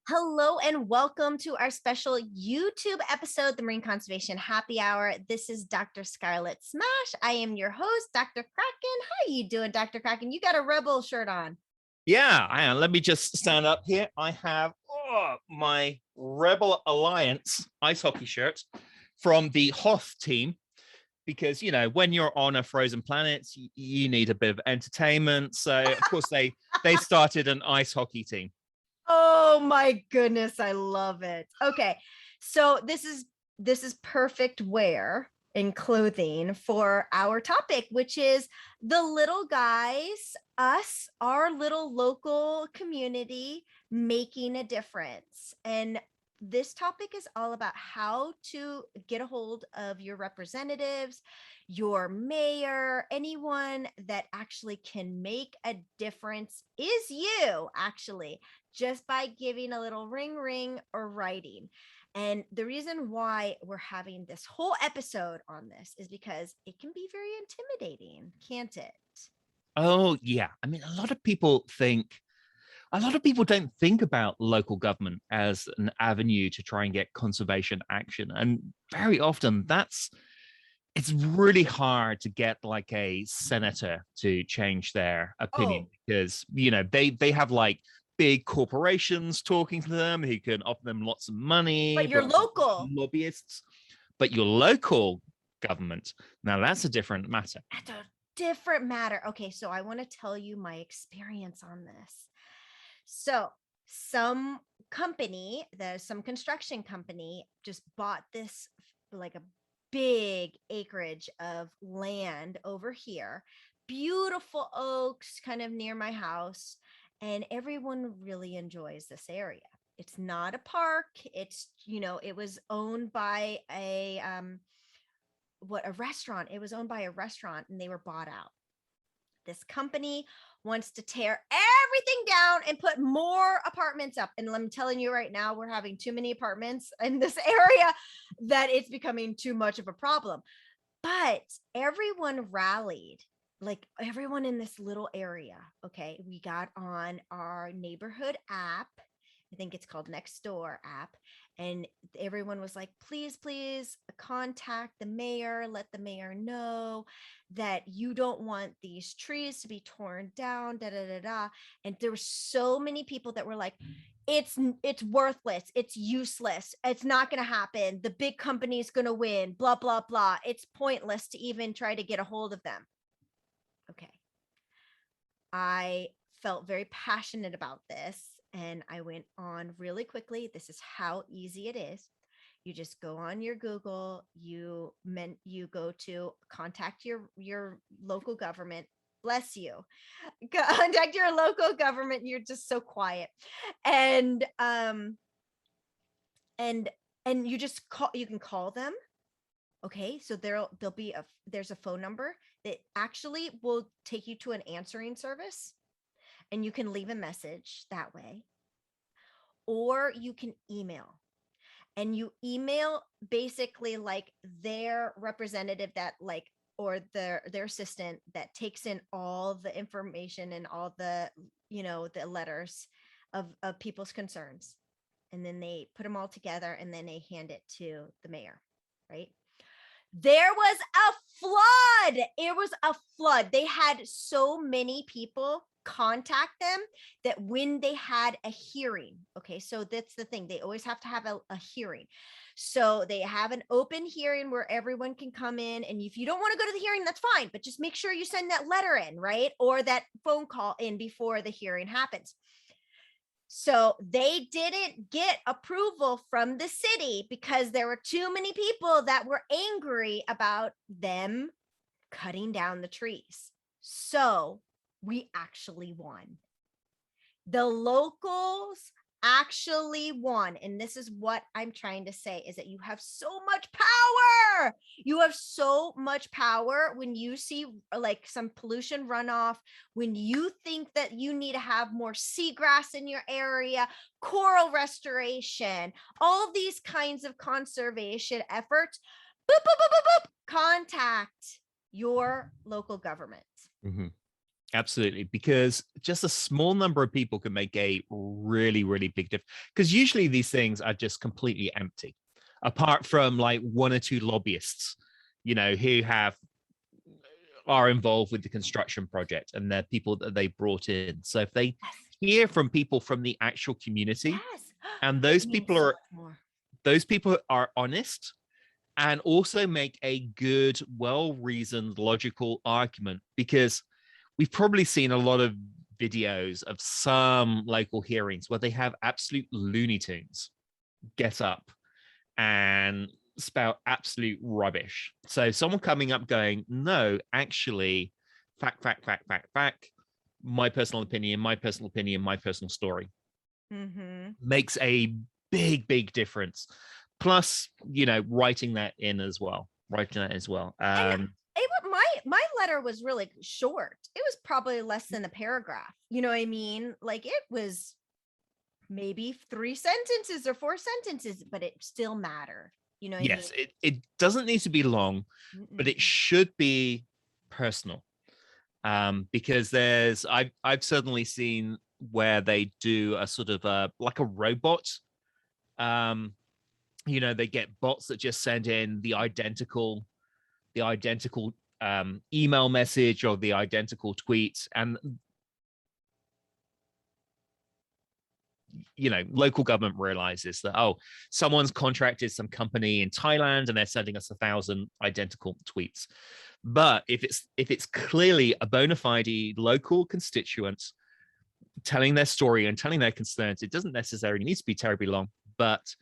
Hello and welcome to our special YouTube episode, the Marine Conservation Happy Hour. This is Dr. Scarlett Smash. I am your host, Dr. Kraken. How you doing, Dr. Kraken? You got a rebel shirt on. Yeah, I am. Let me just stand up here. I have my Rebel Alliance ice hockey shirt from the Hoth team. Because, you know, when you're on a frozen planet, you need a bit of entertainment. So, of course, they started an ice hockey team. Oh my goodness, I love it. Okay, so this is perfect wear and clothing for our topic, which is the little guys, us, our little local community making a difference. And this topic is all about how to get a hold of your representatives, your mayor, anyone that actually can make a difference is you, actually, just by giving a little ring or writing. And the reason why we're having this whole episode on this is because it can be very intimidating, can't it? Oh, yeah. I mean, a lot of people don't think about local government as an avenue to try and get conservation action. And very often it's really hard to get like a senator to change their opinion because, you know, they have like big corporations talking to them who can offer them lots of money. But your local lobbyists, but your local government, now that's a different matter. That's a different matter. Okay, so I want to tell you my experience on this. So some construction company just bought this like a big acreage of land over here, beautiful oaks kind of near my house. And everyone really enjoys this area. It's not a park. It's, it was owned by a restaurant. It was owned by a restaurant and they were bought out. This company wants to tear everything down and put more apartments up. And I'm telling you right now, we're having too many apartments in this area that it's becoming too much of a problem. But everyone rallied, like everyone in this little area. Okay. We got on our neighborhood app. I think it's called Nextdoor app. And everyone was like, please contact the mayor, let the mayor know that you don't want these trees to be torn down, And there were so many people that were like, it's worthless. It's useless. It's not going to happen. The big company is going to win, blah, blah, blah. It's pointless to even try to get a hold of them. Okay. I felt very passionate about this. And I went on really quickly. This is how easy it is. You just go on your Google, you go to contact your local government. Bless you. Contact your local government. You're just so quiet. And you just you can call them. Okay. So there's a phone number that actually will take you to an answering service. And you can leave a message that way, or you can email, and you email basically like their representative that like, or their assistant that takes in all the information and all the, the letters of people's concerns. And then they put them all together and then they hand it to the mayor, right? There was a flood. It was a flood. They had so many people contact them that when they had a hearing, okay, so that's the thing, they always have to have a hearing. So they have an open hearing where everyone can come in, and if you don't want to go to the hearing, that's fine, but just make sure you send that letter in, right, or that phone call in before the hearing happens. So they didn't get approval from the city because there were too many people that were angry about them cutting down the trees. So we actually won. The locals actually won. And this is what I'm trying to say, is that you have so much power. You have so much power when you see like some pollution runoff, when you think that you need to have more seagrass in your area, coral restoration, all of these kinds of conservation efforts. Boop, boop, boop, boop, boop. Contact your local government. Mm-hmm. Absolutely, because just a small number of people can make a really, really big difference. Because usually these things are just completely empty, apart from like one or two lobbyists, who are involved with the construction project and they're people that they brought in. So if they Yes. hear from people from the actual community, Yes. and It means so much more. those people are honest and also make a good, well-reasoned, logical argument, because we've probably seen a lot of videos of some local hearings where they have absolute Looney Tunes get up and spout absolute rubbish. So someone coming up going, no, actually, fact, fact, fact, fact, fact, my personal opinion, my personal opinion, my personal story, makes a big, big difference. Plus, writing that in as well, And my letter was really short. It was probably less than a paragraph. You know what I mean? Like it was maybe 3 sentences or 4 sentences, but it still mattered. You know what yes, I mean? it doesn't need to be long, but it should be personal. Because I've certainly seen where they do a sort of like a robot. They get bots that just send in the identical email message or the identical tweet, and local government realizes that, oh, someone's contracted some company in Thailand and they're sending us 1,000 identical tweets. But if it's clearly a bona fide local constituent telling their story and telling their concerns, it doesn't necessarily need to be terribly long, but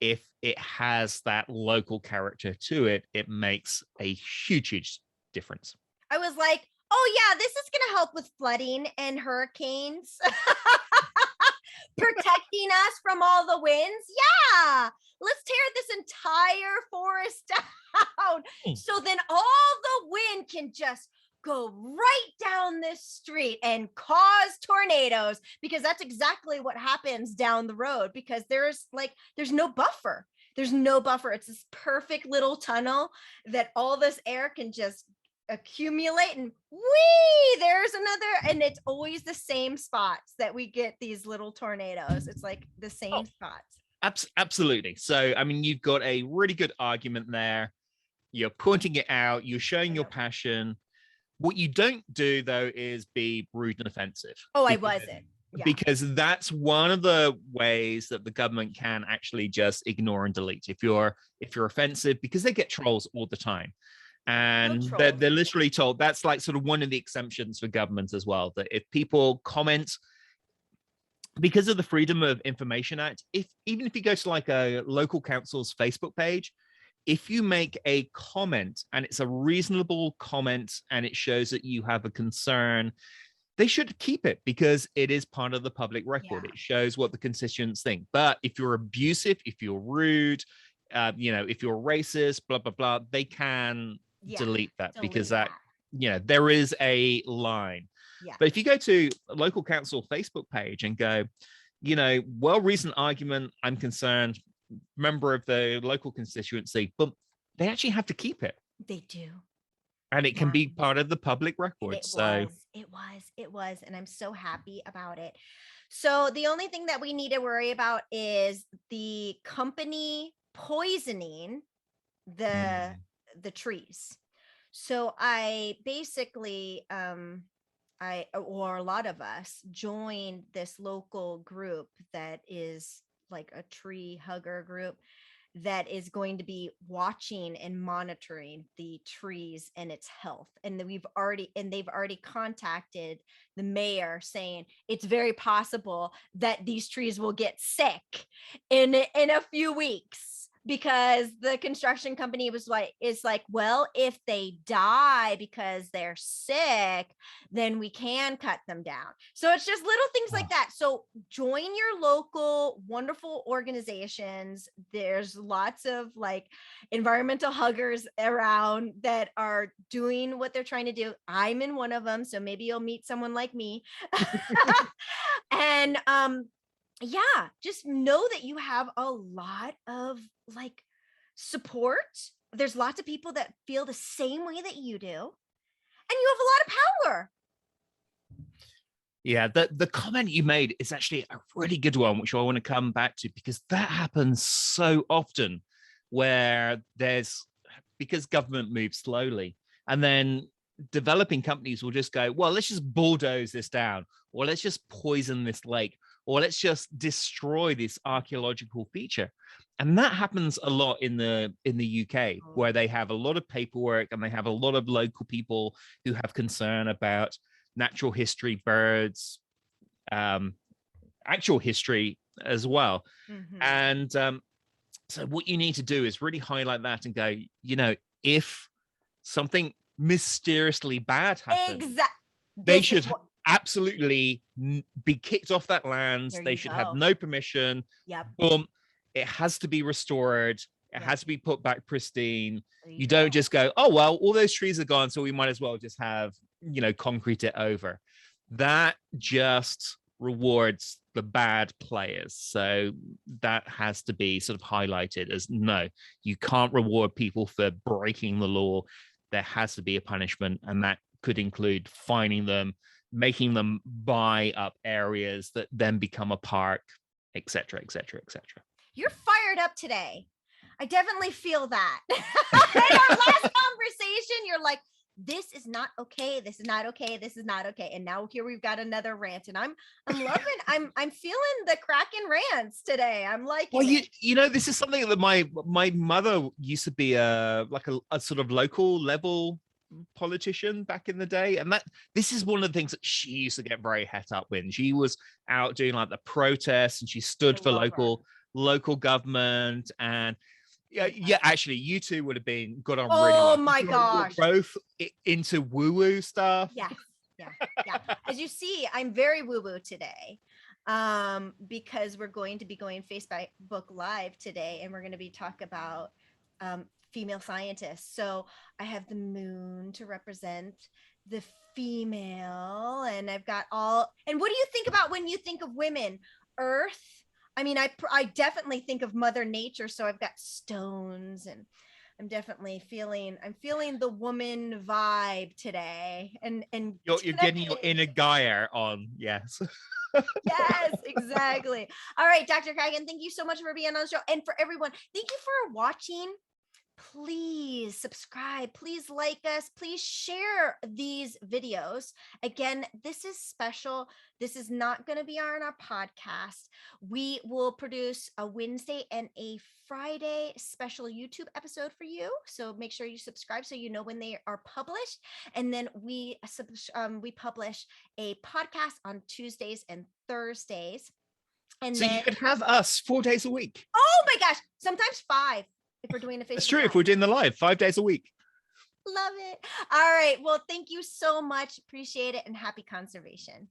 if it has that local character to it, it makes a huge, huge difference. I was like, oh yeah, this is going to help with flooding and hurricanes. Protecting us from all the winds. Yeah, let's tear this entire forest down. So then all the wind can just go right down this street and cause tornadoes, because that's exactly what happens down the road, because there's no buffer. There's no buffer. It's this perfect little tunnel that all this air can just accumulate, and there's another, and it's always the same spots that we get these little tornadoes. It's like the same spots. Absolutely. So I mean, you've got a really good argument there. You're pointing it out, you're showing your passion. What you don't do though is be rude and offensive. I wasn't. Yeah. Because that's one of the ways that the government can actually just ignore and delete if you're offensive, because they get trolls all the time. And they're literally told, that's like sort of one of the exemptions for government as well, that if people comment, because of the Freedom of Information Act, even if you go to like a local council's Facebook page, if you make a comment and it's a reasonable comment and it shows that you have a concern, they should keep it, because it is part of the public record. It shows what the constituents think. But if you're abusive, if you're rude, if you're racist, blah, blah, blah, they can delete that, because that, there is a line. Yeah. But if you go to a local council Facebook page and go, well-reasoned argument, I'm concerned, member of the local constituency, but they actually have to keep it. They do. And it can be part of the public record. It was. And I'm so happy about it. So the only thing that we need to worry about is the company poisoning the trees. So I basically, or a lot of us joined this local group that is like a tree hugger group that is going to be watching and monitoring the trees and its health. And they've already contacted the mayor saying it's very possible that these trees will get sick in a few weeks, because the construction company is like, well, if they die because they're sick, then we can cut them down. So it's just little things like that. So join your local wonderful organizations. There's lots of like environmental huggers around that are doing what they're trying to do. I'm in one of them, so maybe you'll meet someone like me. And yeah, just know that you have a lot of like support. There's lots of people that feel the same way that you do, and you have a lot of power. Yeah, the comment you made is actually a really good one, which I want to come back to, because that happens so often where because government moves slowly, and then developing companies will just go, well, let's just bulldoze this down, or let's just poison this lake, or let's just destroy this archaeological feature. And that happens a lot in the UK, where they have a lot of paperwork and they have a lot of local people who have concern about natural history, birds, actual history as well. And so what you need to do is really highlight that and go, if something mysteriously bad happens, they should absolutely be kicked off that land. They should have no permission. Boom. It has to be restored. It has to be put back pristine. You don't just go, oh, well, all those trees are gone, so we might as well just have, concrete it over. That just rewards the bad players. So that has to be sort of highlighted as, no, you can't reward people for breaking the law. There has to be a punishment, and that could include fining them, making them buy up areas that then become a park, etc., etc., etc. You're fired up today. I definitely feel that. In our last conversation, you're like, this is not okay. This is not okay. This is not okay. And now here we've got another rant, and I'm loving. I'm feeling the Kraken rants today. I'm like, well, this is something that my mother used to be a sort of local level politician back in the day, and this is one of the things that she used to get very het up when she was out doing like the protests, and she stood for local government. And yeah, actually, you two would have got on really well. Oh my gosh. Both into woo-woo stuff. Yeah. As you see, I'm very woo-woo today, because we're going to be going Facebook Live today, and we're going to be talking about female scientists. So I have the moon to represent the female, and I've got and what do you think about when you think of women? Earth. I mean, I definitely think of Mother Nature. So I've got stones, and I'm definitely feeling the woman vibe today. And you're getting your inner Gaia on. Yes. Yes, exactly. All right, Dr. Kraken, thank you so much for being on the show. And for everyone, thank you for watching. Please subscribe, please like us, please share these videos. Again, this is special. This is not going to be on our podcast. We will produce a Wednesday and a Friday special YouTube episode for you. So make sure you subscribe so you know when they are published. And then we publish a podcast on Tuesdays and Thursdays. And so you could have us 4 days a week. Oh my gosh, sometimes 5. If we're doing a Facebook That's true. Live. If we're doing the live 5 days a week. Love it. All right. Well, thank you so much. Appreciate it, and happy conservation.